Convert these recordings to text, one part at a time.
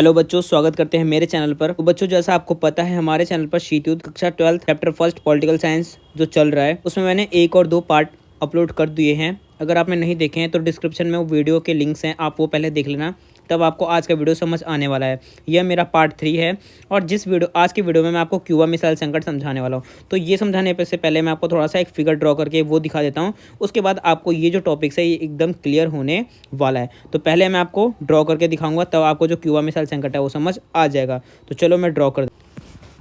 Hello बच्चों, स्वागत करते हैं मेरे चैनल पर। तो बच्चों, जैसा आपको पता है हमारे चैनल पर शीत युद्ध कक्षा 12 चैप्टर फर्स्ट पॉलिटिकल साइंस जो चल रहा है उसमें मैंने 1 और 2 पार्ट अपलोड कर दिए हैं। अगर आपने नहीं देखे हैं तो डिस्क्रिप्शन में वो वीडियो के लिंक्स हैं, आप वो पहले देख लेना, तब आपको आज का वीडियो समझ आने वाला है। यह मेरा पार्ट 3 है और आज की वीडियो में मैं आपको क्यूबा मिसाइल संकट समझाने वाला हूँ। तो ये समझाने से पहले मैं आपको थोड़ा सा एक फिगर ड्रॉ करके वो दिखा देता हूँ। उसके बाद आपको ये जो टॉपिक्स है ये एकदम क्लियर होने वाला है। तो पहले मैं आपको ड्रॉ करके दिखाऊंगा, तब आपको जो क्यूबा मिसाइल संकट है वो समझ आ जाएगा। तो चलो मैं ड्रॉ कर।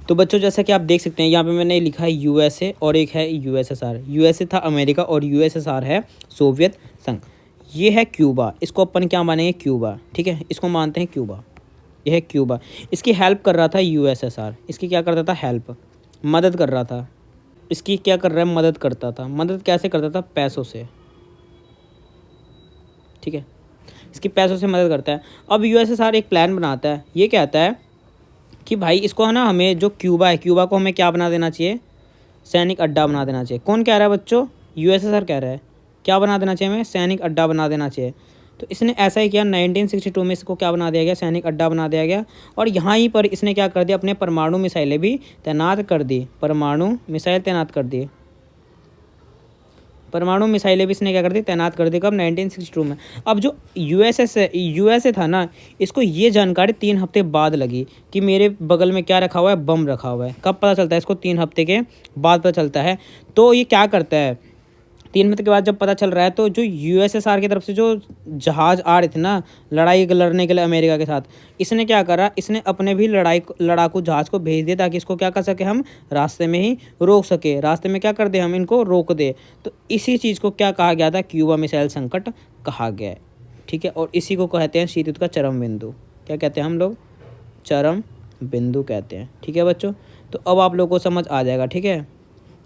तो बच्चों, जैसा कि आप देख सकते हैं यहाँ पे मैंने लिखा है यूएसए और एक है यूएसएसआर। यूएसए था अमेरिका और यूएसएसआर है सोवियत संघ। ये है क्यूबा, इसको अपन क्या मानेंगे? क्यूबा, ठीक है, इसको मानते हैं क्यूबा। यह है क्यूबा। इसकी हेल्प कर रहा था यूएसएसआर। इसकी क्या करता था? हेल्प, मदद कर रहा था। इसकी क्या कर रहा है? मदद करता था। मदद कैसे करता था? पैसों से, ठीक है, इसकी पैसों से मदद करता है। अब यूएसएसआर एक प्लान बनाता है। ये कहता है कि भाई इसको है ना, हमें जो क्यूबा है, क्यूबा को हमें क्या बना देना चाहिए? सैनिक अड्डा बना देना चाहिए। कौन कह रहा है बच्चों? यूएसएसआर कह रहा है। क्या बना देना चाहिए हमें? सैनिक अड्डा बना देना चाहिए। तो इसने ऐसा ही किया। 1962 में इसको क्या बना दिया गया? सैनिक अड्डा बना दिया गया। और यहाँ ही पर इसने क्या कर दिया? अपने परमाणु मिसाइलें भी तैनात कर दी। परमाणु मिसाइल तैनात कर दी। परमाणु मिसाइलें भी इसने क्या कर दी? तैनात कर दी। कब? 1962 में। अब जो यूएसए था ना, इसको ये जानकारी 3 हफ्ते बाद लगी कि मेरे बगल में क्या रखा हुआ है? बम रखा हुआ है। कब पता चलता है इसको? 3 हफ्ते के बाद पता चलता है। तो ये क्या करता है? 3 मिनट के बाद जब पता चल रहा है तो जो यूएसएसआर की तरफ से जो जहाज़ आ रहे थे ना लड़ाई लड़ने के लिए अमेरिका के साथ, इसने क्या करा? इसने अपने भी लड़ाकू जहाज़ को भेज दिया ताकि इसको क्या कर सके? हम रास्ते में ही रोक सके। रास्ते में क्या कर दे? हम इनको रोक दे। तो इसी चीज़ को क्या कहा गया था? क्यूबा मिसाइल संकट कहा गया है, ठीक है। और इसी को कहते हैं शीत युद्ध का चरम बिंदु। क्या कहते हैं हम लोग? चरम बिंदु कहते हैं, ठीक है बच्चों। तो अब आप लोगों को समझ आ जाएगा, ठीक है।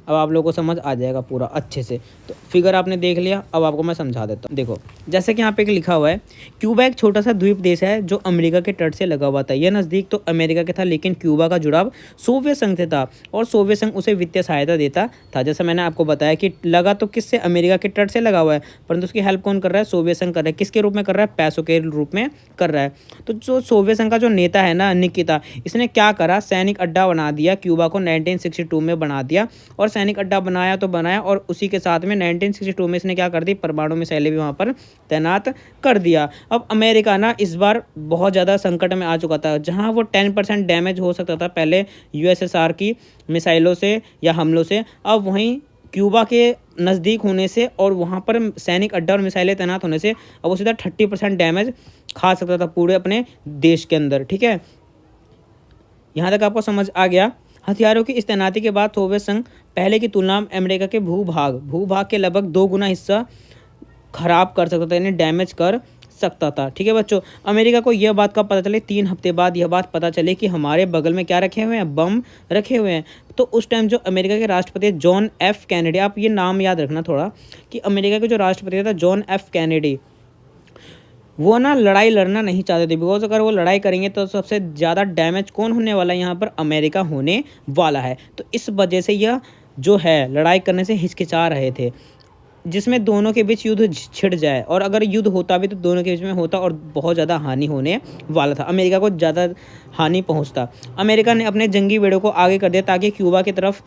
अब आप लोगों को समझ आ जाएगा पूरा अच्छे से। तो फिगर आपने देख लिया, अब आपको मैं समझा देता हूँ। देखो, जैसे कि यहाँ पे एक लिखा हुआ है, क्यूबा एक छोटा सा द्वीप देश है जो अमेरिका के तट से लगा हुआ था। यह नज़दीक तो अमेरिका के था, लेकिन क्यूबा का जुड़ाव सोवियत संघ से था और सोवियत संघ उसे वित्तीय सहायता देता था। जैसा मैंने आपको बताया कि लगा तो किससे? अमेरिका के तट से लगा हुआ है, परंतु उसकी हेल्प कौन कर रहा है? सोवियत संघ कर रहा है। किसके रूप में कर रहा है? पैसों के रूप में कर रहा है। तो जो सोवियत संघ का जो नेता है ना, निकिता, इसने क्या करा? सैनिक अड्डा बना दिया। क्यूबा को 1962 में बना दिया और सैनिक अड्डा बनाया तो बनाया, और उसी के साथ में 1962 में इसने क्या कर दी? परमाणु मिसाइलें भी वहाँ पर तैनात कर दिया। अब अमेरिका ना इस बार बहुत ज़्यादा संकट में आ चुका था। जहाँ वो 10% डैमेज हो सकता था पहले यूएसएसआर की मिसाइलों से या हमलों से, अब वहीं क्यूबा के नज़दीक होने से और वहाँ पर सैनिक अड्डा और मिसाइलें तैनात होने से अब वो सीधा 30% डैमेज खा सकता था पूरे अपने देश के अंदर, ठीक है। यहाँ तक आपको समझ आ गया। हथियारों की इस तैनाती के बाद सोवियत संघ पहले की तुलना में अमेरिका के भूभाग के लगभग 2 गुना हिस्सा खराब कर सकता था, यानी डैमेज कर सकता था, ठीक है बच्चों। अमेरिका को यह बात कब पता चली? 3 हफ्ते बाद यह बात पता चली कि हमारे बगल में क्या रखे हुए हैं? बम रखे हुए हैं। तो उस टाइम जो अमेरिका के राष्ट्रपति जॉन एफ कैनेडी, आप ये नाम याद रखना थोड़ा, कि अमेरिका के जो राष्ट्रपति था जॉन एफ कैनेडी, वो ना लड़ाई लड़ना नहीं चाहते थे। बिकॉज अगर वो लड़ाई करेंगे तो सबसे ज़्यादा डैमेज कौन होने वाला है? यहाँ पर अमेरिका होने वाला है। तो इस वजह से यह जो है लड़ाई करने से हिचकिचा रहे थे, जिसमें दोनों के बीच युद्ध छिड़ जाए। और अगर युद्ध होता भी तो दोनों के बीच में होता और बहुत ज़्यादा हानि होने वाला था, अमेरिका को ज़्यादा हानि पहुँचता। अमेरिका ने अपने जंगी बेड़ों को आगे कर दिया ताकि क्यूबा की तरफ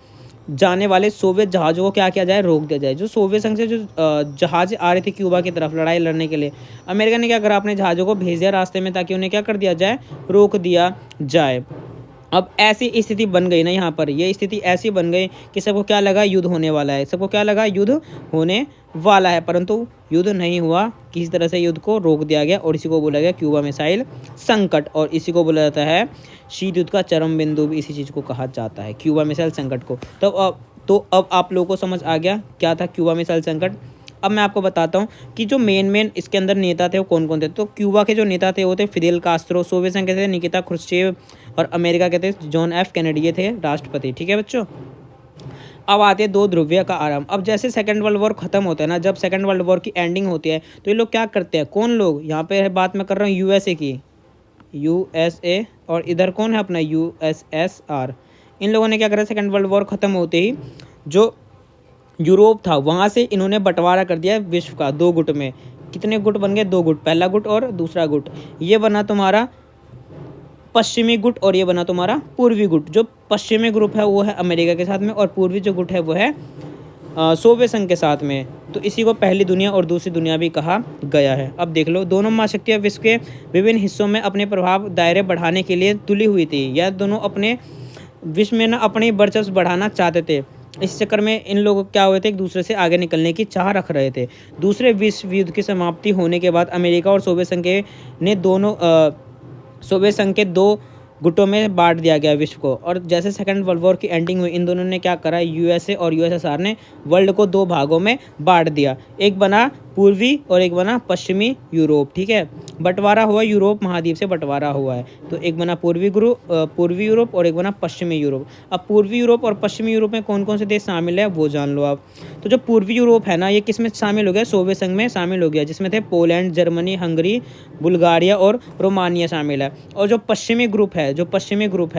जाने वाले सोवियत जहाज़ों को क्या किया जाए? रोक दिया जाए। जो सोवियत संघ से जो जहाज़ आ रहे थे क्यूबा की तरफ लड़ाई लड़ने के लिए, अमेरिका ने क्या करा? अपने जहाज़ों को भेज दिया रास्ते में ताकि उन्हें क्या कर दिया जाए? रोक दिया जाए। अब ऐसी स्थिति बन गई ना, यहाँ पर ये स्थिति ऐसी बन गई कि सबको क्या लगा? युद्ध होने वाला है। सबको क्या लगा? युद्ध होने वाला है, परंतु युद्ध नहीं हुआ। किसी तरह से युद्ध को रोक दिया गया और इसी को बोला गया क्यूबा मिसाइल संकट, और इसी को बोला जाता है शीत युद्ध का चरम बिंदु भी इसी चीज़ को कहा जाता है, क्यूबा मिसाइल संकट को। तो अब आप लोगों को समझ आ गया क्या था क्यूबा मिसाइल संकट। अब मैं आपको बताता हूँ कि जो मेन इसके अंदर नेता थे वो कौन कौन थे। तो क्यूबा के जो नेता थे वो थे फिदेल कास्त्रो, सोवियत संघ के थे निकिता क्रुश्चेव, और अमेरिका के थे जॉन एफ कैनेडी, ये थे राष्ट्रपति, ठीक है बच्चों। अब आते हैं 2 ध्रुवीय का आरंभ। अब जैसे सेकंड वर्ल्ड वॉर खत्म होता है ना, जब सेकंड वर्ल्ड वॉर की एंडिंग होती है तो ये लोग क्या करते हैं? कौन लोग? यहाँ पे बात मैं कर रहा हूँ यूएसए की, यूएसए, और इधर कौन है अपना? यूएसएसआर। इन लोगों ने क्या करा? सेकंड वर्ल्ड वॉर खत्म होते ही जो यूरोप था वहाँ से इन्होंने बंटवारा कर दिया विश्व का 2 गुट में। कितने गुट बन गए? 2 गुट, पहला गुट और दूसरा गुट। ये बना तुम्हारा पश्चिमी गुट और ये बना तुम्हारा पूर्वी गुट। जो पश्चिमी ग्रुप है वो है अमेरिका के साथ में और पूर्वी जो गुट है वो है सोवियत संघ के साथ में। तो इसी को पहली दुनिया और दूसरी दुनिया भी कहा गया है। अब देख लो, दोनों महाशक्तियाँ विश्व के विभिन्न हिस्सों में अपने प्रभाव दायरे बढ़ाने के लिए तुली हुई थी। यह दोनों अपने विश्व में ना अपनी वर्चस्व बढ़ाना चाहते थे। इस चक्कर में इन लोग क्या हुए थे, एक दूसरे से आगे निकलने की चाह रख रहे थे। दूसरे विश्व युद्ध की समाप्ति होने के बाद अमेरिका और सोवियत संघ ने सोवियत संघ के दो गुटों में बांट दिया गया विश्व को। और जैसे सेकंड वर्ल्ड वॉर की एंडिंग हुई, इन दोनों ने क्या करा, यूएसए और यूएसएसआर ने वर्ल्ड को दो भागों में बांट दिया। एक बना पूर्वी और एक बना पश्चिमी यूरोप। ठीक है, बंटवारा हुआ, यूरोप महाद्वीप से बंटवारा हुआ है। तो एक बना पूर्वी यूरोप और एक बना पश्चिमी यूरोप। अब पूर्वी यूरोप और पश्चिमी यूरोप में कौन कौन से देश शामिल है वो जान लो आप। तो जो पूर्वी यूरोप है ना, ये किस में शामिल हो गया, सोवियत संघ में शामिल हो गया, जिसमें थे पोलैंड, जर्मनी, हंगरी, बुल्गारिया और रोमानिया शामिल है। और जो पश्चिमी ग्रुप है,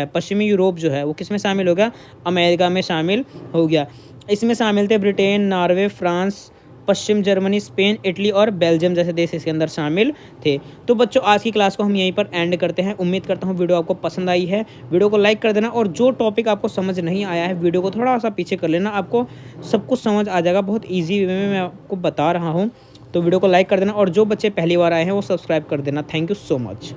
पश्चिमी यूरोप जो है वो किस में शामिल हो गया, अमेरिका में शामिल हो गया। इसमें शामिल थे ब्रिटेन, नॉर्वे, फ्रांस, पश्चिम जर्मनी, स्पेन, इटली और बेल्जियम जैसे देश इसके अंदर शामिल थे। तो बच्चों, आज की क्लास को हम यहीं पर एंड करते हैं। उम्मीद करता हूँ वीडियो आपको पसंद आई है। वीडियो को लाइक कर देना और जो टॉपिक आपको समझ नहीं आया है, वीडियो को थोड़ा सा पीछे कर लेना, आपको सब कुछ समझ आ जाएगा। बहुत ईजी वे में मैं आपको बता रहा हूँ। तो वीडियो को लाइक कर देना और जो बच्चे पहली बार आए हैं वो सब्सक्राइब कर देना। Thank you so much.